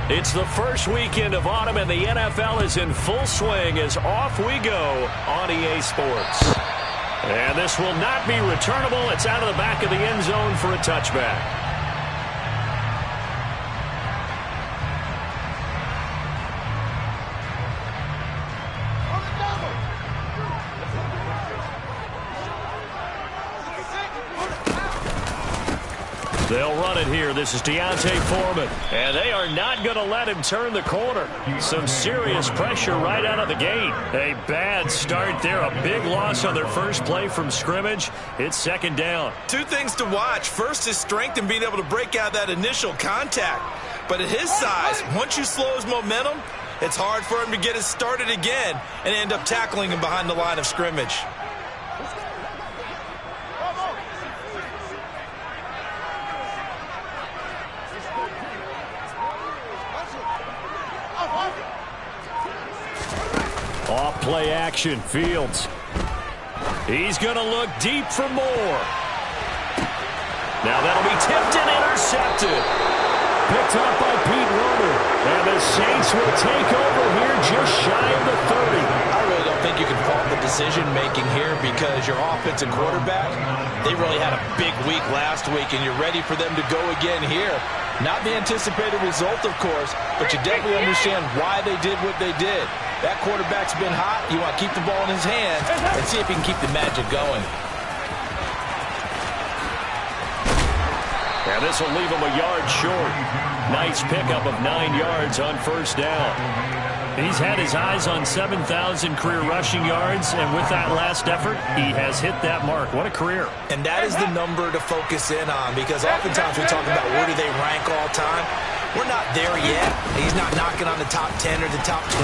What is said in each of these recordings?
It's the first weekend of autumn, and the NFL is in full swing as off we go on EA Sports. And this will not be returnable. It's out of the back of the end zone for a touchback. They'll run it here. This is Deontay Foreman. And they are not going to let him turn the corner. Some serious pressure right out of the gate. A bad start there. A big loss on their first play from scrimmage. It's second down. Two things to watch. First is strength and being able to break out that initial contact. But at his size, once you slow his momentum, it's hard for him to get it started again and end up tackling him behind the line of scrimmage. Off play action, Fields. He's going to look deep for more. Now that'll be tipped and intercepted. Picked up by Pete Werner. And the Saints will take over here just shy of the 30. I really don't think you can fault the decision-making here because your offensive quarterback, they really had a big week last week, and you're ready for them to go again here. Not the anticipated result, of course, but you definitely understand why they did what they did. That quarterback's been hot. You want to keep the ball in his hands and see if he can keep the magic going. And this will leave him a yard short. Nice pickup of 9 yards on first down. He's had his eyes on 7,000 career rushing yards, and with that last effort, he has hit that mark. What a career. And that is the number to focus in on, because oftentimes we talk about where do they rank all time. We're not there yet. He's not knocking on the top 10 or the top 20.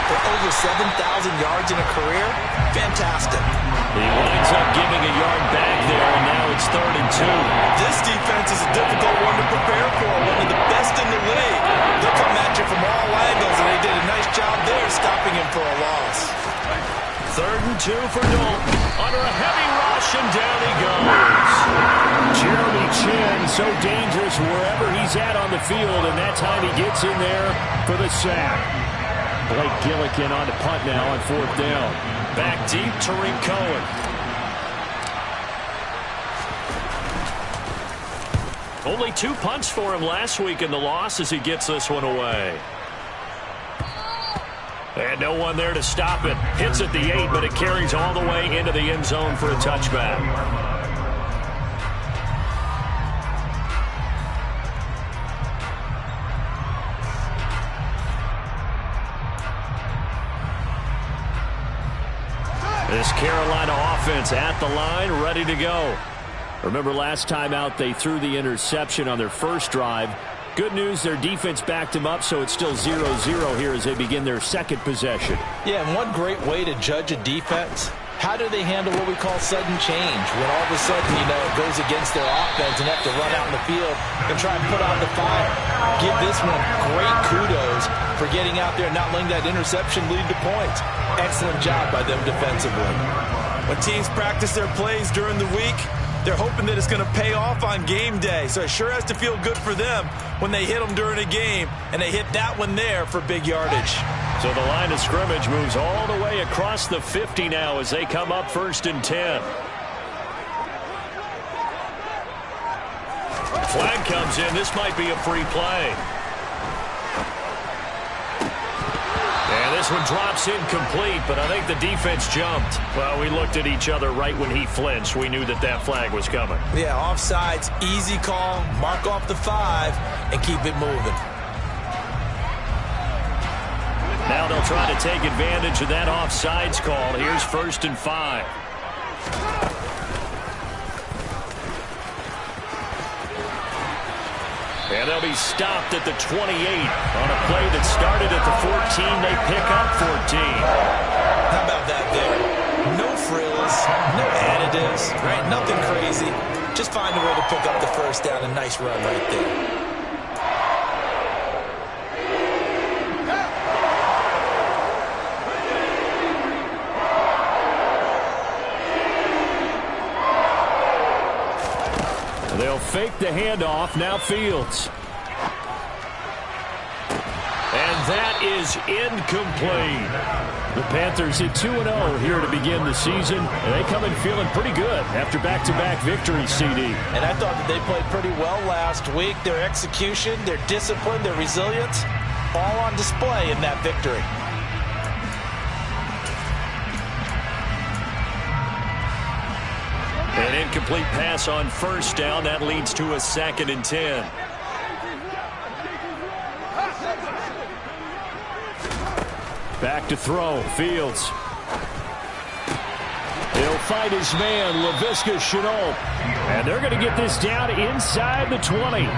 For over 7,000 yards in a career, fantastic. He winds up giving a yard back there, and now it's 3rd and 2. This defense is a difficult one to prepare for, one of the best in the league. They'll come at you from all angles, and they did a nice job there stopping him for a loss. 3rd and 2 for Dalton. Under a heavy rush, and down he goes. Jeremy Chin, so dangerous wherever he's at on the field, and that time he gets in there for the sack. Blake Gillikin on the punt now on 4th down. Back deep, Tariq Cohen. Only 2 punts for him last week in the loss as he gets this one away. And no one there to stop it. Hits at the 8, but it carries all the way into the end zone for a touchback. This Carolina offense at the line, ready to go. Remember last time out they threw the interception on their first drive. Good news, their defense backed him up, so it's still 0-0 here as they begin their second possession. Yeah, and one great way to judge a defense, how do they handle what we call sudden change? When all of a sudden, you know, it goes against their offense and have to run out in the field and try and put out the fire. Give this one great kudos for getting out there and not letting that interception lead to points. Excellent job by them defensively. When teams practice their plays during the week, they're hoping that it's going to pay off on game day. So it sure has to feel good for them when they hit them during a game, and they hit that one there for big yardage. So the line of scrimmage moves all the way across the 50 now as they come up 1st and 10. Flag comes in. This might be a free play. And this one drops incomplete, but I think the defense jumped. Well, we looked at each other right when he flinched. We knew that that flag was coming. Yeah, offsides, easy call, mark off the 5, and keep it moving. Now they'll try to take advantage of that offsides call. Here's 1st and 5. And they'll be stopped at the 28 on a play that started at the 14. They pick up 14. How about that there? No frills, no additives, right? Nothing crazy. Just find a way to pick up the first down. A nice run right there. They'll fake the handoff. Now Fields. that is incomplete. The Panthers hit 2-0 here to begin the season, and they come in feeling pretty good after back-to-back victories, CD. And I thought that they played pretty well last week. Their execution, their discipline, their resilience, all on display in that victory. An incomplete pass on first down. That leads to a 2nd and 10. Back to throw. Fields. He'll fight his man, Laviska Shenault. And they're going to get this down inside the 20.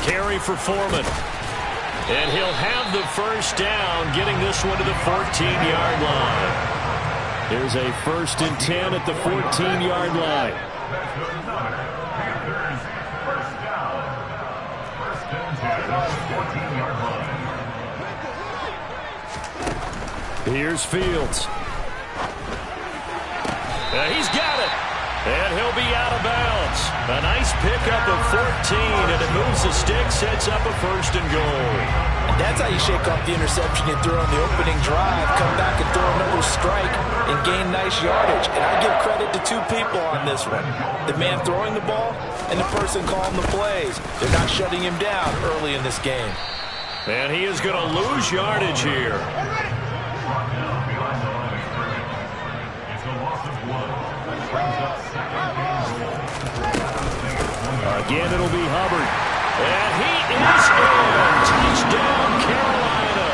Carry for Foreman. And he'll have the first down, getting this one to the 14-yard line. Here's a 1st and 10 at the 14-yard line. Here's Fields. He's got it. And he'll be out of bounds. A nice pickup of 14, and it moves the stick, sets up a 1st and goal. And that's how you shake off the interception you threw on the opening drive, come back and throw another strike and gain nice yardage. And I give credit to 2 people on this one. The man throwing the ball and the person calling the plays. They're not shutting him down early in this game. And he is going to lose yardage here. Again, it'll be Hubbard. And he is in. Touchdown, Carolina.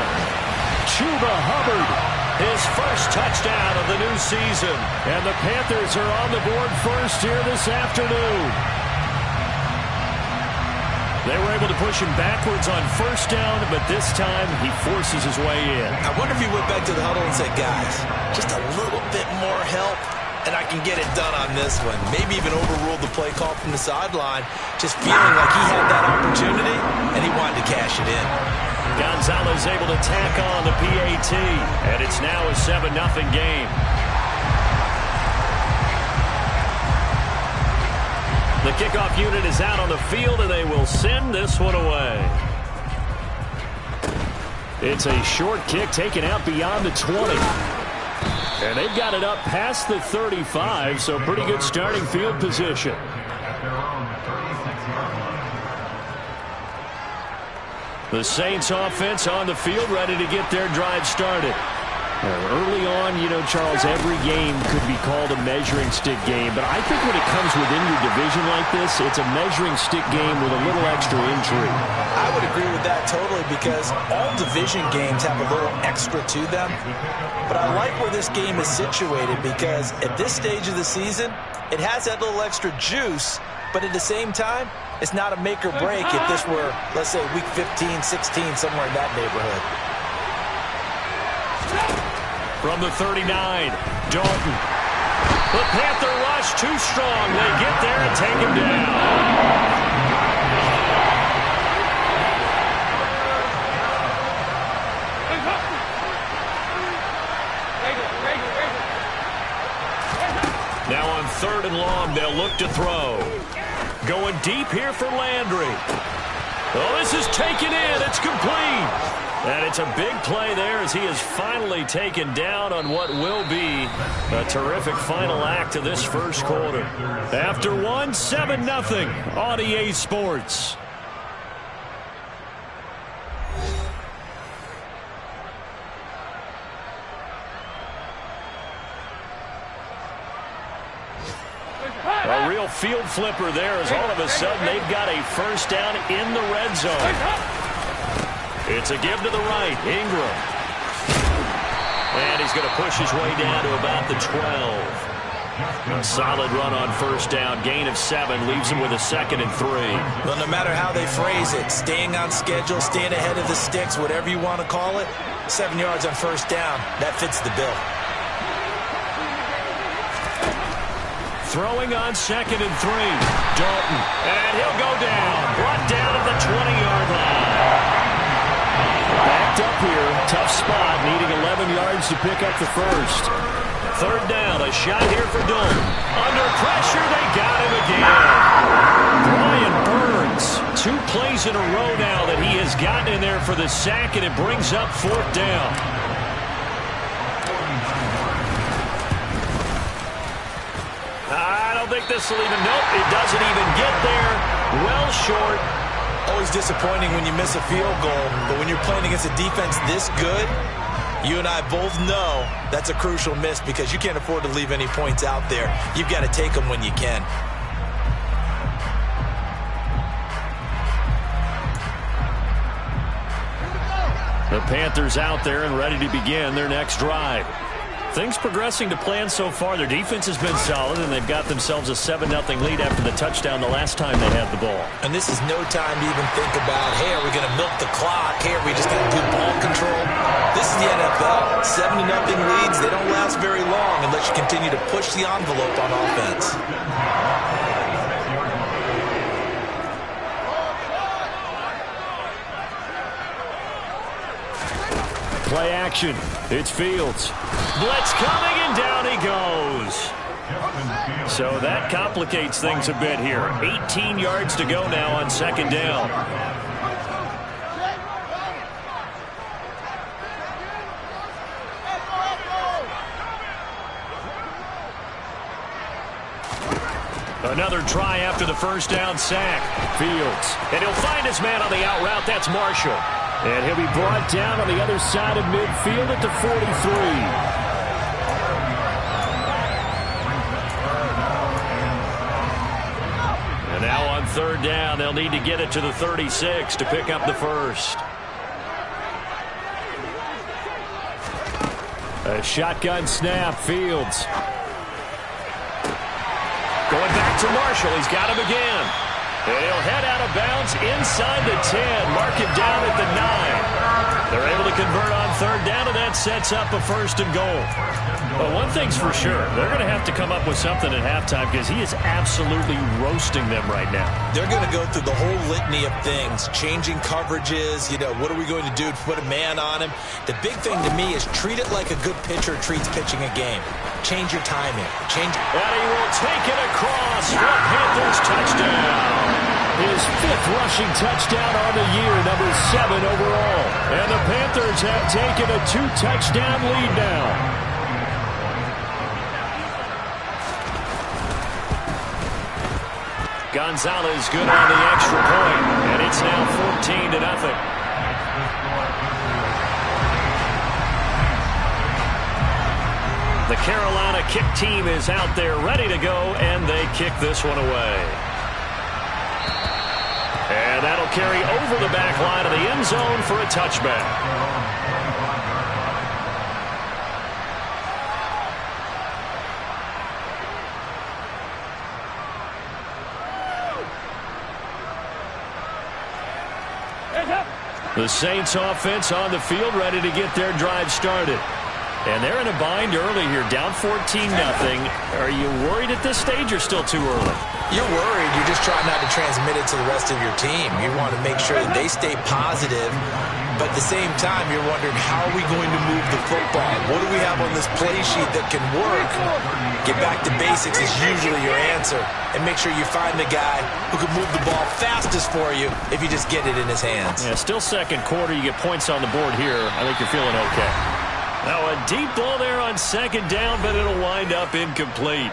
Chuba Hubbard, his first touchdown of the new season. And the Panthers are on the board first here this afternoon. They were able to push him backwards on first down, but this time he forces his way in. I wonder if he went back to the huddle and said, guys, just a little bit more help, and I can get it done on this one. Maybe even overruled the play call from the sideline, just feeling like he had that opportunity, and he wanted to cash it in. Gonzalez able to tack on the PAT, and it's now a 7-0 game. The kickoff unit is out on the field, and they will send this one away. It's a short kick taken out beyond the 20. And they've got it up past the 35, so pretty good starting field position. The Saints offense on the field, ready to get their drive started. Early on, you know, Charles, every game could be called a measuring stick game, but I think when it comes within your division like this, it's a measuring stick game with a little extra intrigue. I would agree with that totally, because all division games have a little extra to them. But I like where this game is situated, because at this stage of the season, it has that little extra juice, but at the same time, it's not a make or break if this were, let's say, week 15, 16, somewhere in that neighborhood. From the 39, Dalton. The Panther rush too strong. They get there and take him down. Now on 3rd and long, they'll look to throw. Going deep here for Landry. Oh, this is taken in. It's complete. And it's a big play there as he is finally taken down on what will be a terrific final act of this first quarter. After one, 7-0 on EA Sports. A real field flipper there as all of a sudden they've got a first down in the red zone. It's a give to the right, Ingram. And he's going to push his way down to about the 12. A solid run on first down, gain of 7, leaves him with a 2nd and 3. Well, no matter how they phrase it, staying on schedule, staying ahead of the sticks, whatever you want to call it, 7 yards on first down, that fits the bill. Throwing on 2nd and 3. Dalton. And he'll go down. Brought down at the 20-yard line. Backed up here. Tough spot. Needing 11 yards to pick up the first. 3rd down. A shot here for Dalton. Under pressure. They got him again. Brian Burns. 2 plays in a row now that he has gotten in there for the sack, and it brings up 4th down. I don't think this will even, nope, it doesn't even get there. Well short. Always disappointing when you miss a field goal, but when you're playing against a defense this good, you and I both know that's a crucial miss because you can't afford to leave any points out there. You've got to take them when you can. The Panthers out there and ready to begin their next drive. Things progressing to plan so far. Their defense has been solid, and they've got themselves a 7-0 lead after the touchdown the last time they had the ball. And this is no time to even think about, hey, are we going to milk the clock? Hey, are we just going to do ball control? This is the NFL. 7-0 leads, they don't last very long unless you continue to push the envelope on offense. Play action. It's Fields. Blitz coming, and down he goes. So that complicates things a bit here. 18 yards to go now on 2nd down. Another try after the 1st down sack. Fields. And he'll find his man on the out route. That's Marshall. And he'll be brought down on the other side of midfield at the 43. And now on 3rd down, they'll need to get it to the 36 to pick up the first. A shotgun snap. Fields. Going back to Marshall. He's got him again. And he'll head out of bounds inside the 10. Mark him down at the 9. They're able to convert on 3rd down, and that sets up a 1st and goal. Well, one thing's for sure. They're going to have to come up with something at halftime because he is absolutely roasting them right now. They're going to go through the whole litany of things, changing coverages, what are we going to do to put a man on him? The big thing to me is treat it like a good pitcher treats pitching a game. Change your timing. And he will take it across for a Panthers touchdown. His 5th rushing touchdown on the year, number 7 overall. And the Panthers have taken a 2-touchdown lead now. Gonzalez good on the extra point, and it's now 14-0. The Carolina kick team is out there ready to go, and they kick this one away. And that'll carry over the back line of the end zone for a touchback. The Saints offense on the field ready to get their drive started. And they're in a bind early here, down 14-0. Are you worried at this stage or still too early? You're worried. You're just trying not to transmit it to the rest of your team. You want to make sure that they stay positive. But at the same time, you're wondering, how are we going to move the football? What do we have on this play sheet that can work? Get back to basics is usually your answer. And make sure you find the guy who can move the ball fastest for you if you just get it in his hands. Yeah, still 2nd quarter. You get points on the board here. I think you're feeling okay. Now a deep ball there on 2nd down, but it'll wind up incomplete.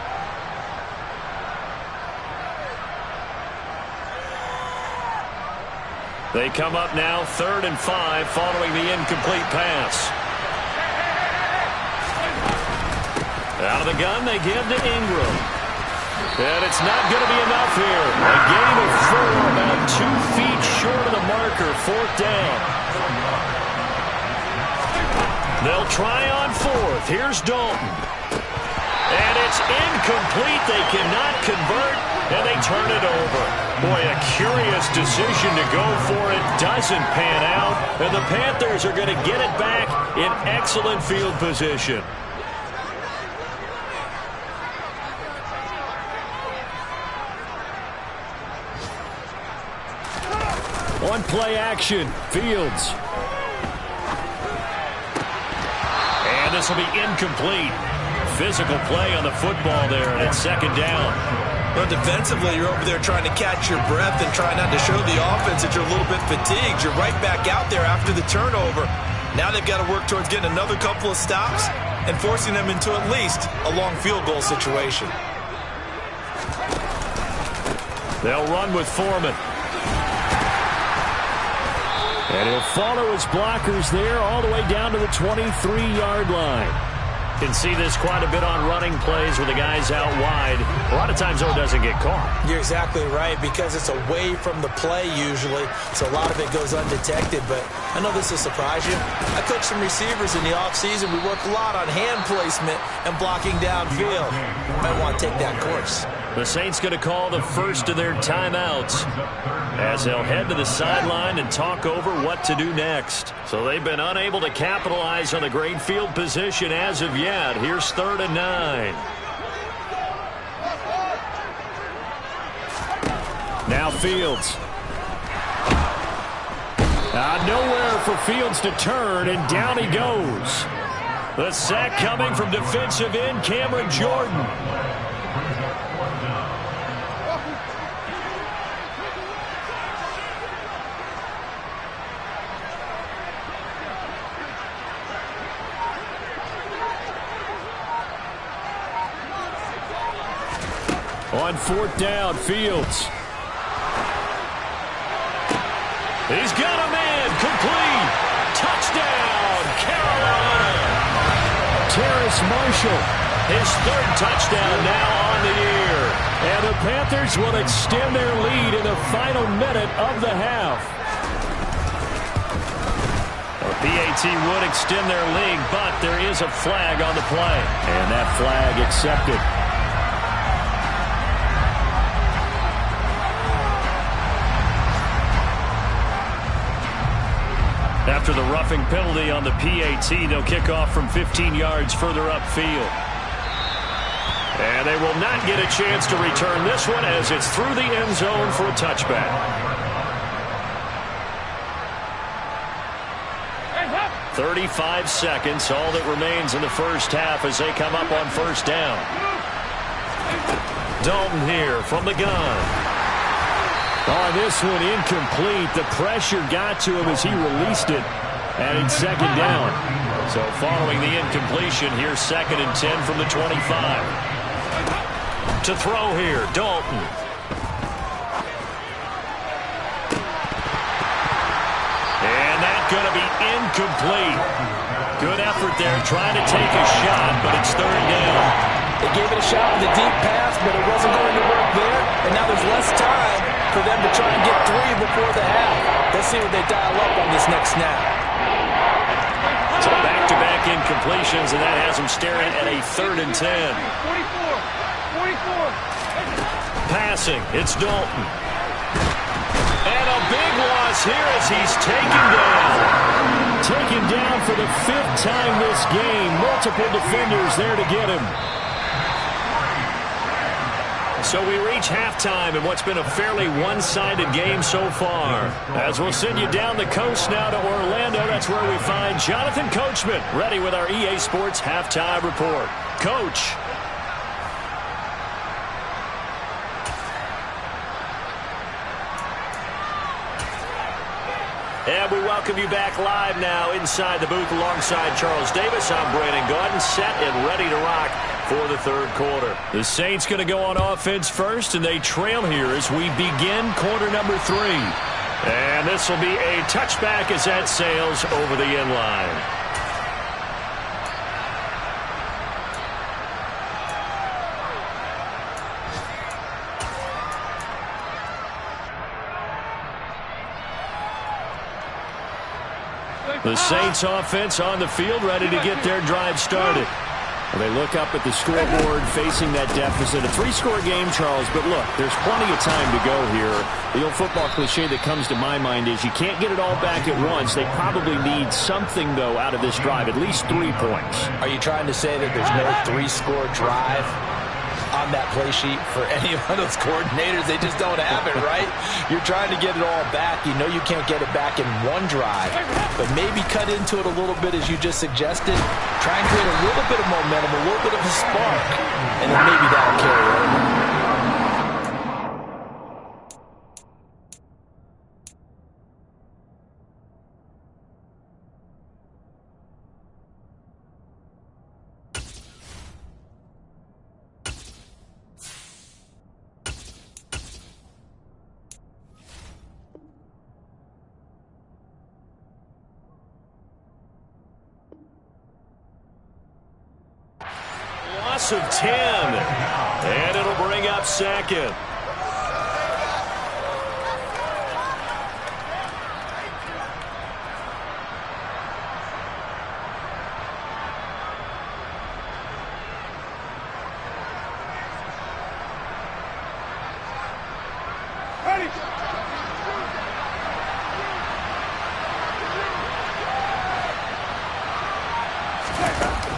They come up now 3rd and 5 following the incomplete pass. Out of the gun, they give to Ingram. And it's not going to be enough here. A gain of 4, about 2 feet short of the marker, 4th down. They'll try on 4th. Here's Dalton. And it's incomplete. They cannot convert, and they turn it over. Boy, a curious decision to go for it. Doesn't pan out, and the Panthers are going to get it back in excellent field position. On play action, Fields. And this will be incomplete. Physical play on the football there, and it's second down. Well, defensively, you're over there trying to catch your breath and try not to show the offense that you're a little bit fatigued. You're right back out there after the turnover. Now they've got to work towards getting another couple of stops and forcing them into at least a long field goal situation. They'll run with Foreman. And he'll follow his blockers there all the way down to the 23-yard line. Can see this quite a bit on running plays with the guys out wide. A lot of times, though, it doesn't get caught. You're exactly right, because it's away from the play usually, so a lot of it goes undetected. But I know this will surprise you. I coach some receivers in the offseason. We work a lot on hand placement and blocking downfield. Might want to take that course. The Saints going to call the first of their timeouts as they'll head to the sideline and talk over what to do next. So they've been unable to capitalize on the great field position as of yet. Here's 3rd and 9. Now Fields. Nowhere for Fields to turn, and down he goes. The sack coming from defensive end Cameron Jordan. On 4th down, Fields. He's got a man. Complete. Touchdown, Carolina. Terrace Marshall, his 3rd touchdown now on the year. And the Panthers will extend their lead in the final minute of the half. The PAT would extend their lead, but there is a flag on the play. And that flag accepted. After the roughing penalty on the PAT, they'll kick off from 15 yards further upfield. And they will not get a chance to return this one as it's through the end zone for a touchback. 35 seconds, all that remains in the first half as they come up on 1st down. Dalton here from the gun. Oh, this one incomplete. The pressure got to him as he released it. And it's 2nd down. So following the incompletion, here's 2nd and 10 from the 25. To throw here, Dalton. And that's going to be incomplete. Good effort there trying to take a shot, but it's 3rd down. They gave it a shot with a deep pass, but it wasn't going to work there. And now there's less time for them to try and get 3 before the half. Let's see what they dial up on this next snap. So back-to-back incompletions, and that has them staring at a 3rd and 10. 44. Passing, it's Dalton. And a big loss here as he's taken down. Taken down for the 5th time this game. Multiple defenders there to get him. So we reach halftime in what's been a fairly one-sided game so far. As we'll send you down the coast now to Orlando, that's where we find Jonathan Coachman ready with our EA Sports Halftime Report. Coach. And we welcome you back live now inside the booth alongside Charles Davis. I'm Brandon Gaudin, set and ready to rock for the 3rd quarter. The Saints going to go on offense first, and they trail here as we begin quarter number 3. And this will be a touchback as that sails over the end line. The Saints offense on the field ready to get their drive started. They look up at the scoreboard facing that deficit. A 3-score game, Charles, but look, there's plenty of time to go here. The old football cliche that comes to my mind is you can't get it all back at once. They probably need something, though, out of this drive, at least 3 points. Are you trying to say that there's no 3-score drive? on that play sheet for any of those coordinators. They just don't have it, right? You're trying to get it all back. You know you can't get it back in one drive, but maybe cut into it a little bit as you just suggested. Try and create a little bit of momentum, a little bit of a spark, and then maybe that'll carry over. Loss of 10, and it'll bring up second.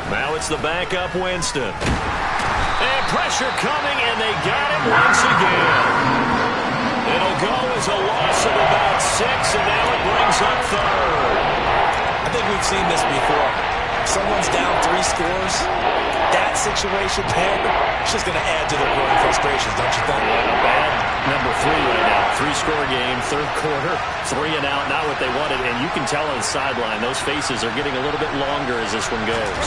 Now it's the backup Winston. And pressure coming, and they got him once again. It'll go as a loss of about 6, and now it brings up third. I think we've seen this before. If someone's down 3 scores, that situation there, it's just going to add to their growing frustrations, don't you think? Yeah, bad number 3 right now. 3-score game, third quarter, 3 and out, not what they wanted. And you can tell on the sideline, those faces are getting a little bit longer as this one goes.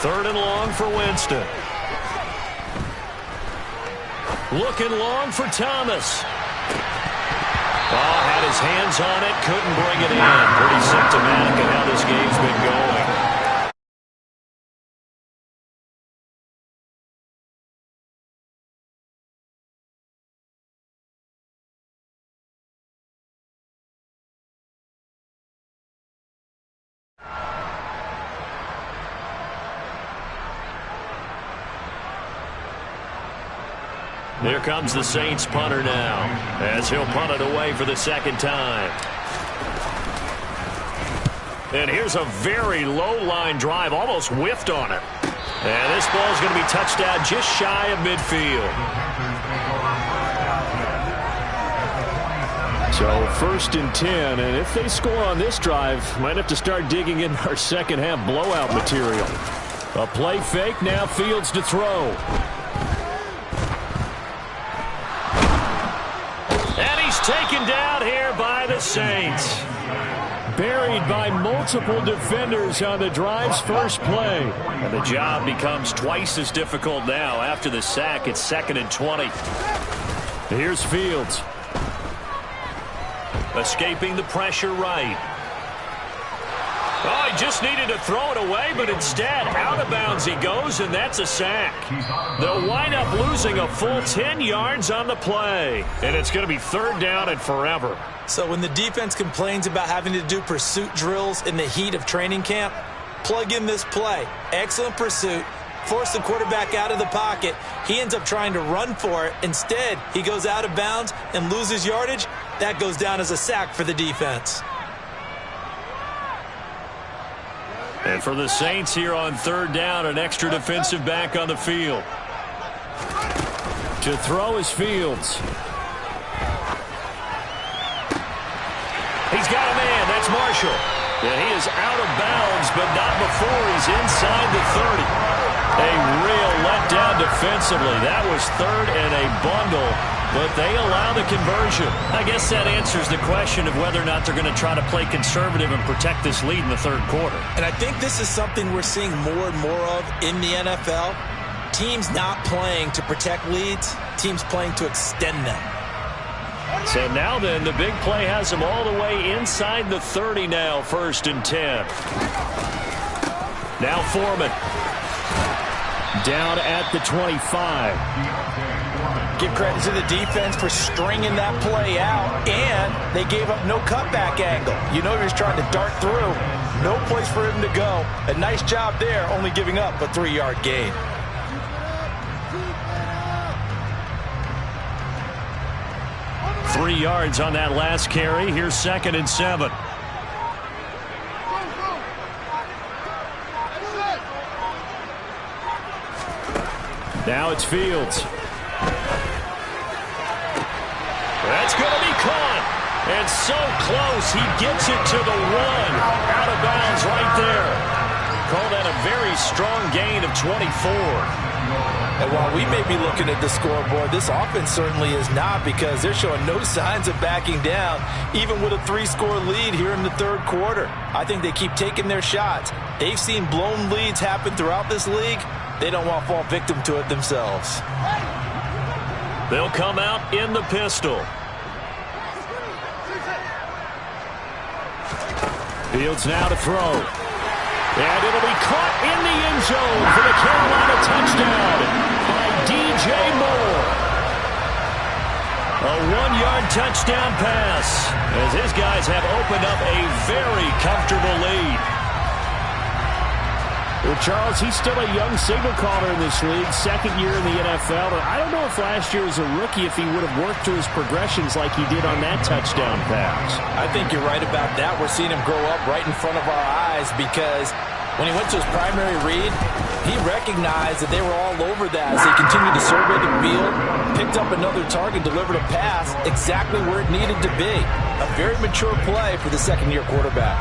Third and long for Winston. Looking long for Thomas. Oh, had his hands on it, couldn't bring it in. Pretty symptomatic of how this game's been going. Here comes the Saints punter now, as he'll punt it away for the second time. And here's a very low-line drive, almost whiffed on it. And this ball's going to be touched out just shy of midfield. So 1st and 10, and if they score on this drive, might have to start digging in our second-half blowout material. A play fake, now Fields to throw. Taken down here by the Saints. Buried by multiple defenders on the drive's first play. And the job becomes twice as difficult now. After the sack, it's 2nd and 20. Here's Fields. Escaping the pressure right. Oh, he just needed to throw it away, but instead, out of bounds he goes, and that's a sack. They'll wind up losing a full 10 yards on the play, and it's going to be 3rd down and forever. So when the defense complains about having to do pursuit drills in the heat of training camp, plug in this play. Excellent pursuit. Force the quarterback out of the pocket. He ends up trying to run for it. Instead, he goes out of bounds and loses yardage. That goes down as a sack for the defense. And for the Saints here on 3rd down, an extra defensive back on the field. To throw is Fields. He's got a man. That's Marshall. And he is out of bounds, but not before he's inside the 30. A real letdown defensively. That was 3rd and a bundle, but they allow the conversion. I guess that answers the question of whether or not they're going to try to play conservative and protect this lead in the 3rd quarter. And I think this is something we're seeing more and more of in the NFL. Teams not playing to protect leads, teams playing to extend them. So now then, the big play has them all the way inside the 30 now, 1st and 10. Now Foreman. Down at the 25. Give credit to the defense for stringing that play out, and they gave up no cutback angle. You know he was trying to dart through. No place for him to go. A nice job there, only giving up a 3-yard gain. Three yards on that last carry. Here's 2nd and 7. Now it's Fields. That's going to be caught. And so close, he gets it to the 1. Out of bounds right there. Call that a very strong gain of 24. And while we may be looking at the scoreboard, this offense certainly is not, because they're showing no signs of backing down, even with a 3-score lead here in the third quarter. I think they keep taking their shots. They've seen blown leads happen throughout this league. They don't want to fall victim to it themselves. They'll come out in the pistol. Fields now to throw. And it'll be caught in the end zone for the Carolina touchdown by DJ Moore. A 1-yard touchdown pass as his guys have opened up a very comfortable lead. Well, Charles, he's still a young signal caller in this league, second year in the NFL. I don't know if last year as a rookie if he would have worked through his progressions like he did on that touchdown pass. I think you're right about that. We're seeing him grow up right in front of our eyes, because when he went to his primary read, he recognized that they were all over that as they continued to survey the field, picked up another target, delivered a pass exactly where it needed to be. A very mature play for the second-year quarterback.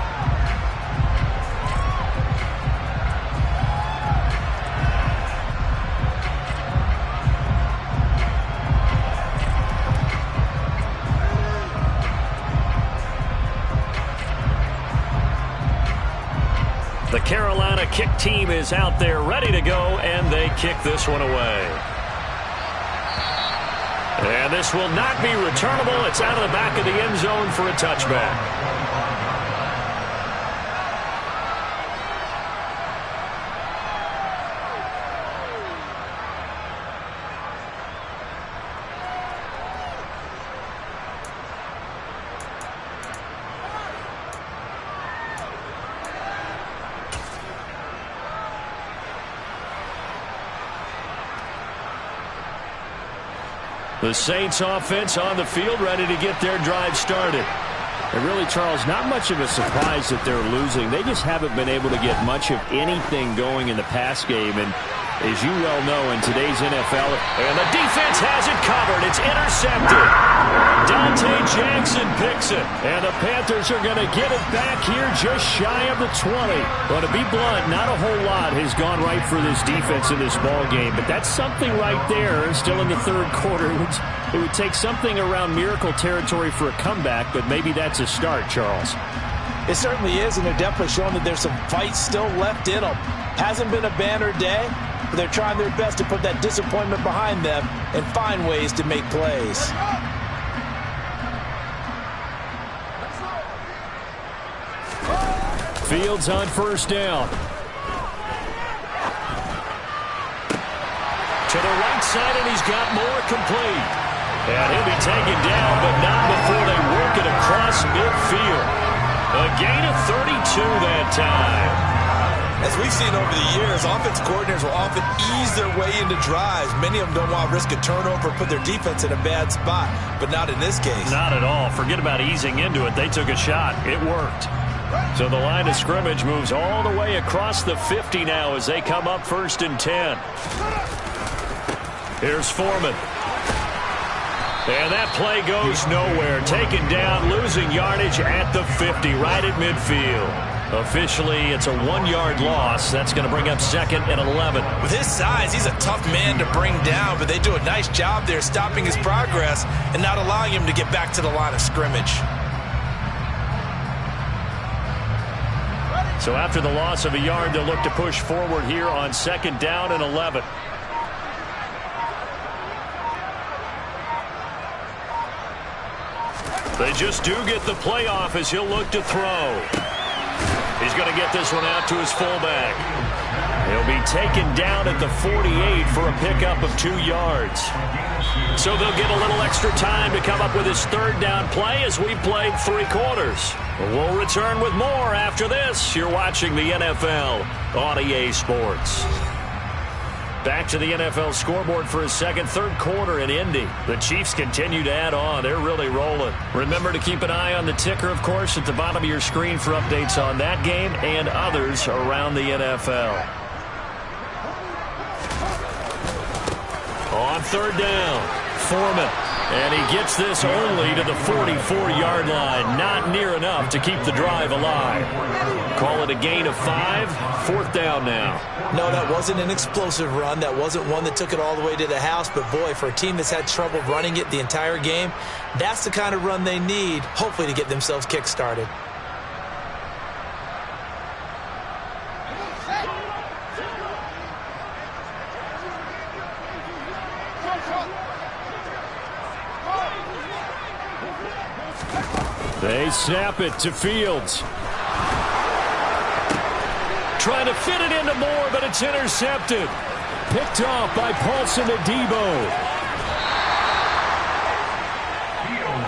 The Carolina kick team is out there ready to go, and they kick this one away. And this will not be returnable. It's out of the back of the end zone for a touchback. The Saints offense on the field, ready to get their drive started. And really, Charles, not much of a surprise that they're losing. They just haven't been able to get much of anything going in the pass game. And as you well know, in today's NFL, and the defense has it covered. It's intercepted. Dante Jackson picks it. And the Panthers are going to get it back here just shy of the 20. But to be blunt, not a whole lot has gone right for this defense in this ball game. But that's something right there. Still in the third quarter. It would take something around miracle territory for a comeback, but maybe that's a start, Charles. It certainly is, and they're definitely showing that there's some fight still left in them. Hasn't been a banner day, but they're trying their best to put that disappointment behind them and find ways to make plays. Fields on first down. To the right side, and he's got more complete. And he'll be taken down, but not before they work it across midfield. A gain of 32 that time. As we've seen over the years, offensive coordinators will often ease their way into drives. Many of them don't want to risk a turnover or put their defense in a bad spot, but not in this case. Not at all. Forget about easing into it. They took a shot. It worked. So the line of scrimmage moves all the way across the 50 now as they come up 1st and 10. Here's Foreman. And that play goes nowhere. Taken down, losing yardage at the 50, right at midfield. Officially, it's a 1-yard loss. That's going to bring up 2nd and 11. With his size, he's a tough man to bring down, but they do a nice job there stopping his progress and not allowing him to get back to the line of scrimmage. So after the loss of a yard, they'll look to push forward here on 2nd down and 11. They just do get the play off as he'll look to throw. He's going to get this one out to his fullback. He'll be taken down at the 48 for a pickup of 2 yards. So they'll get a little extra time to come up with his 3rd down play as we played 3 quarters. We'll return with more after this. You're watching the NFL on EA Sports. Back to the NFL scoreboard for his 2nd, 3rd quarter in Indy. The Chiefs continue to add on. They're really rolling. Remember to keep an eye on the ticker, of course, at the bottom of your screen for updates on that game and others around the NFL. On third down, Foreman. And he gets this only to the 44-yard line. Not near enough to keep the drive alive. Call it a gain of 5. Fourth down now. No, that wasn't an explosive run. That wasn't one that took it all the way to the house. But, boy, for a team that's had trouble running it the entire game, that's the kind of run they need, hopefully, to get themselves kick-started. They snap it to Fields. Trying to fit it into Moore, but it's intercepted. Picked off by Paulson Adebo.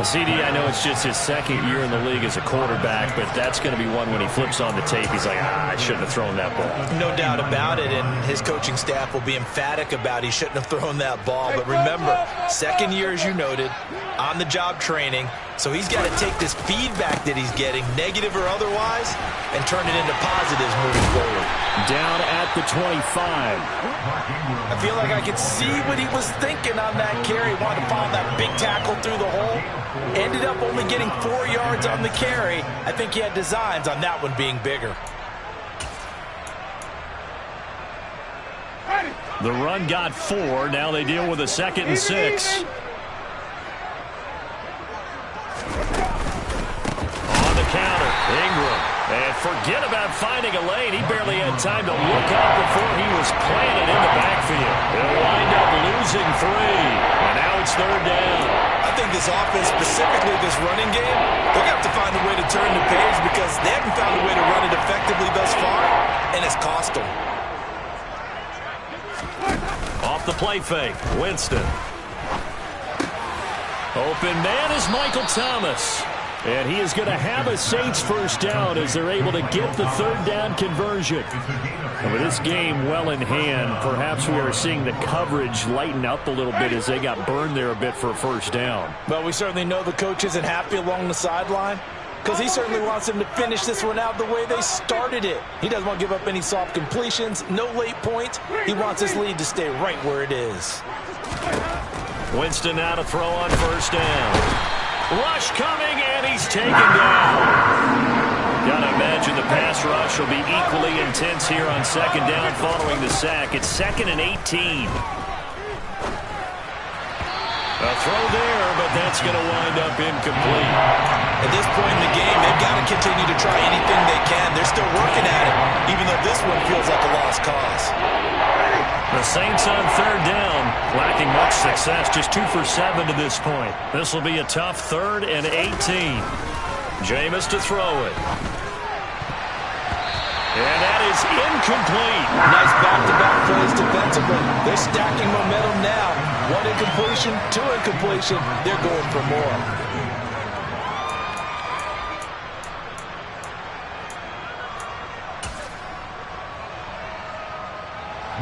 CD, I know it's just his second year in the league as a quarterback, but that's going to be one when he flips on the tape. He's like, I shouldn't have thrown that ball. No doubt about it, and his coaching staff will be emphatic about he shouldn't have thrown that ball. But remember, second year, as you noted, on-the-job training, so he's got to take this feedback that he's getting, negative or otherwise, and turn it into positives moving forward. Down at the 25. I feel like I could see what he was thinking on that carry. He wanted to follow that big tackle through the hole. Ended up only getting 4 yards on the carry. I think he had designs on that one being bigger. The run got 4. Now they deal with a 2nd and 6. On the counter, Ingram. And forget about finding a lane. He barely had time to look up before he was planted in the backfield. They'll wind up losing 3. And now it's third down. I think this offense, specifically this running game, they're going to have to find a way to turn the page because they haven't found a way to run it effectively thus far, and it's cost them. Off the play fake, Winston. Open man is Michael Thomas. And he is going to have a Saints first down as they're able to get the third down conversion. And with this game well in hand, perhaps we are seeing the coverage lighten up a little bit as they got burned there a bit for a first down. Well, we certainly know the coach isn't happy along the sideline because he certainly wants them to finish this one out the way they started it. He doesn't want to give up any soft completions, no late points. He wants his lead to stay right where it is. Winston now to throw on first down. Rush coming, and he's taken down. Gotta imagine the pass rush will be equally intense here on second down following the sack. It's 2nd and 18. A throw there, but that's going to wind up incomplete. At this point in the game, they've got to continue to try anything they can. They're still working at it, even though this one feels like a lost cause. The Saints on third down, lacking much success, just 2 for 7 to this point. This will be a tough 3rd and 18. Jameis to throw it. And that is incomplete. Nice back-to-back plays defensively. They're stacking momentum now. 1 incompletion, 2 incompletion. They're going for more.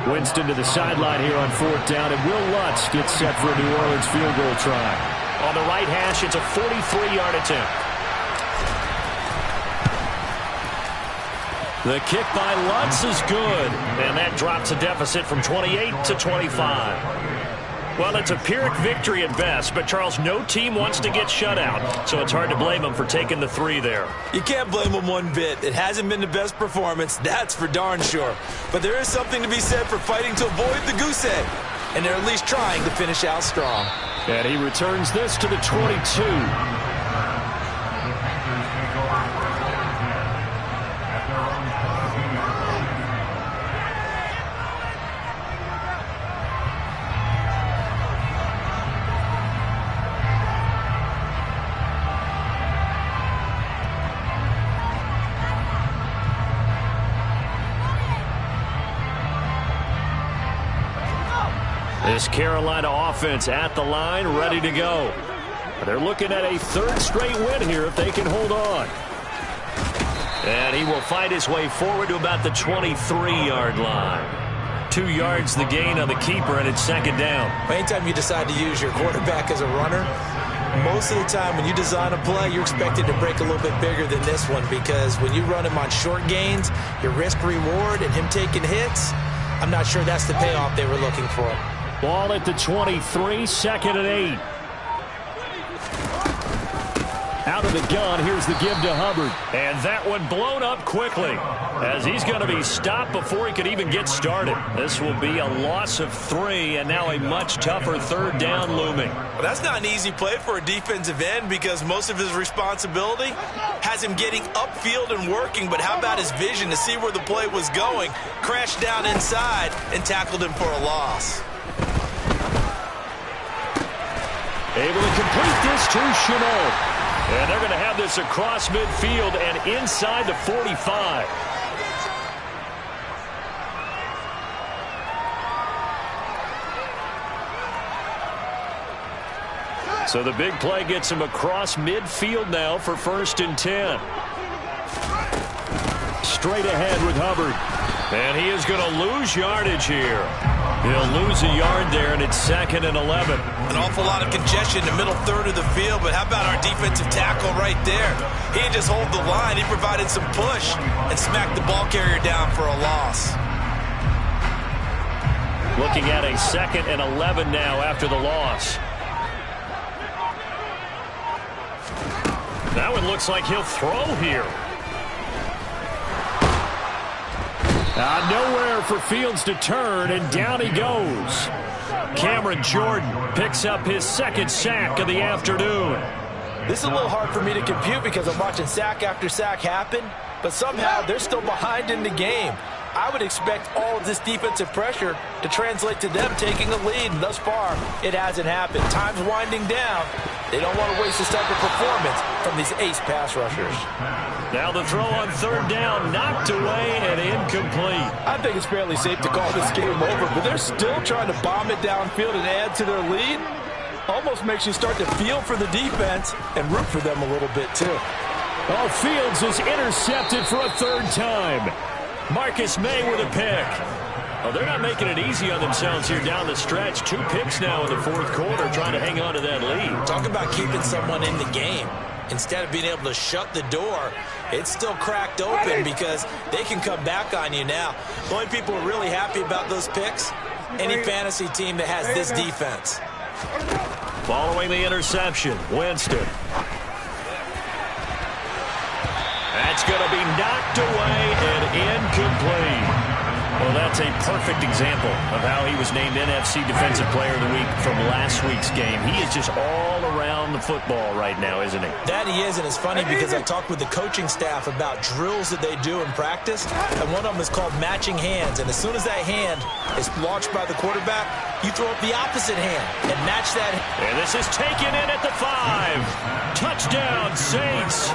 Winston to the sideline here on fourth down, and Will Lutz gets set for a New Orleans field goal try. On the right hash, it's a 43-yard attempt. The kick by Lutz is good, and that drops a deficit from 28 to 25. Well, it's a Pyrrhic victory at best, but, Charles, no team wants to get shut out, so it's hard to blame them for taking the 3 there. You can't blame them one bit. It hasn't been the best performance, that's for darn sure. But there is something to be said for fighting to avoid the goose egg, and they're at least trying to finish out strong. And he returns this to the 22. This Carolina offense at the line, ready to go. They're looking at a 3rd straight win here if they can hold on. And he will fight his way forward to about the 23-yard line. 2 yards the gain on the keeper, and it's 2nd down. Anytime you decide to use your quarterback as a runner, most of the time when you design a play, you're expected to break a little bit bigger than this one because when you run him on short gains, your risk-reward and him taking hits, I'm not sure that's the payoff they were looking for. Ball at the 23, 2nd and 8. Out of the gun, here's the give to Hubbard. And that one blown up quickly as he's going to be stopped before he could even get started. This will be a loss of 3, and now a much tougher 3rd down looming. Well, that's not an easy play for a defensive end because most of his responsibility has him getting upfield and working, but how about his vision to see where the play was going, crashed down inside, and tackled him for a loss. Able to complete this to Chenault. And they're going to have this across midfield and inside the 45. So the big play gets him across midfield now for 1st and 10. Straight ahead with Hubbard. And he is going to lose yardage here. He'll lose a yard there, and it's 2nd and 11. An awful lot of congestion in the middle third of the field, but how about our defensive tackle right there? He didn't just hold the line. He provided some push and smacked the ball carrier down for a loss. Looking at a 2nd and 11 now after the loss. That one looks like he'll throw here. Nowhere for Fields to turn, and down he goes. Cameron Jordan picks up his 2nd sack of the afternoon. This is a little hard for me to compute because I'm watching sack after sack happen, but somehow they're still behind in the game. I would expect all of this defensive pressure to translate to them taking a lead, and thus far, it hasn't happened. Time's winding down. They don't want to waste this type of performance from these ace pass rushers. Now the throw on 3rd down, knocked away and incomplete. I think it's fairly safe to call this game over, but they're still trying to bomb it downfield and add to their lead. Almost makes you start to feel for the defense and root for them a little bit, too. Oh, Fields is intercepted for a 3rd time. Marcus May with a pick. Oh, they're not making it easy on themselves here down the stretch. 2 picks now in the 4th quarter, trying to hang on to that lead. Talk about keeping someone in the game. Instead of being able to shut the door, it's still cracked open because they can come back on you now. The only people who are really happy about those picks, any fantasy team that has this defense. Following the interception, Winston. That's going to be knocked away and incomplete. Well, that's a perfect example of how he was named NFC Defensive Player of the Week from last week's game. He is just all around the football right now, isn't he? That he is, and it's funny because I talked with the coaching staff about drills that they do in practice, and one of them is called matching hands. And as soon as that hand is launched by the quarterback, you throw up the opposite hand and match that. And this is taken in at the 5. Touchdown, Saints.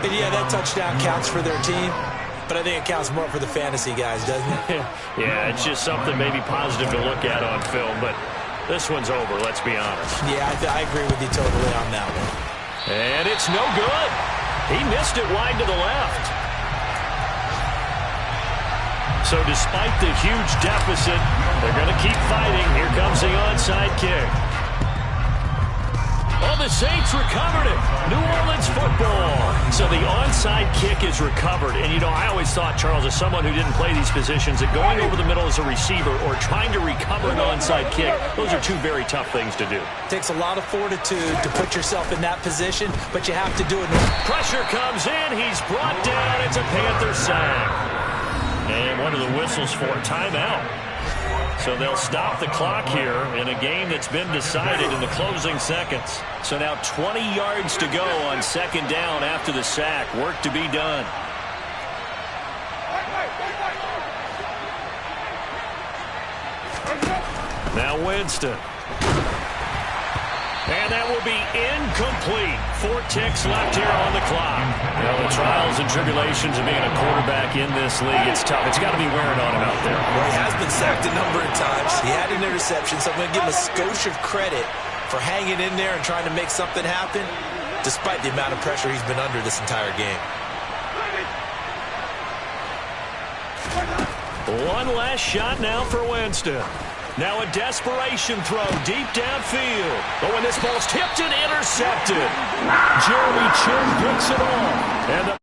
And yeah, that touchdown counts for their team. But I think it counts more for the fantasy guys, doesn't it? Yeah, it's just something maybe positive to look at on film, but this one's over, let's be honest. Yeah, I agree with you totally on that one. And it's no good. He missed it wide to the left. So despite the huge deficit, they're going to keep fighting. Here comes the onside kick. Oh, the Saints recovered it. New Orleans football. So the onside kick is recovered. And, you know, I always thought, Charles, as someone who didn't play these positions, that going over the middle as a receiver or trying to recover an onside kick, those are 2 very tough things to do. Takes a lot of fortitude to put yourself in that position, but you have to do it. Pressure comes in. He's brought down. It's a Panther sack. And one of the whistles for a timeout. So they'll stop the clock here in a game that's been decided in the closing seconds. So now 20 yards to go on 2nd down after the sack. Work to be done. Now Winston. And that will be incomplete. 4 ticks left here on the clock. You know, the trials and tribulations of being a quarterback in this league, it's tough. It's got to be wearing on him out there. Well, he has been sacked a number of times. He had an interception, so I'm going to give him a skosh of credit for hanging in there and trying to make something happen, despite the amount of pressure he's been under this entire game. One last shot now for Winston. Now a desperation throw deep downfield. But when this ball's tipped and intercepted, Jeremy Chin picks it off. And the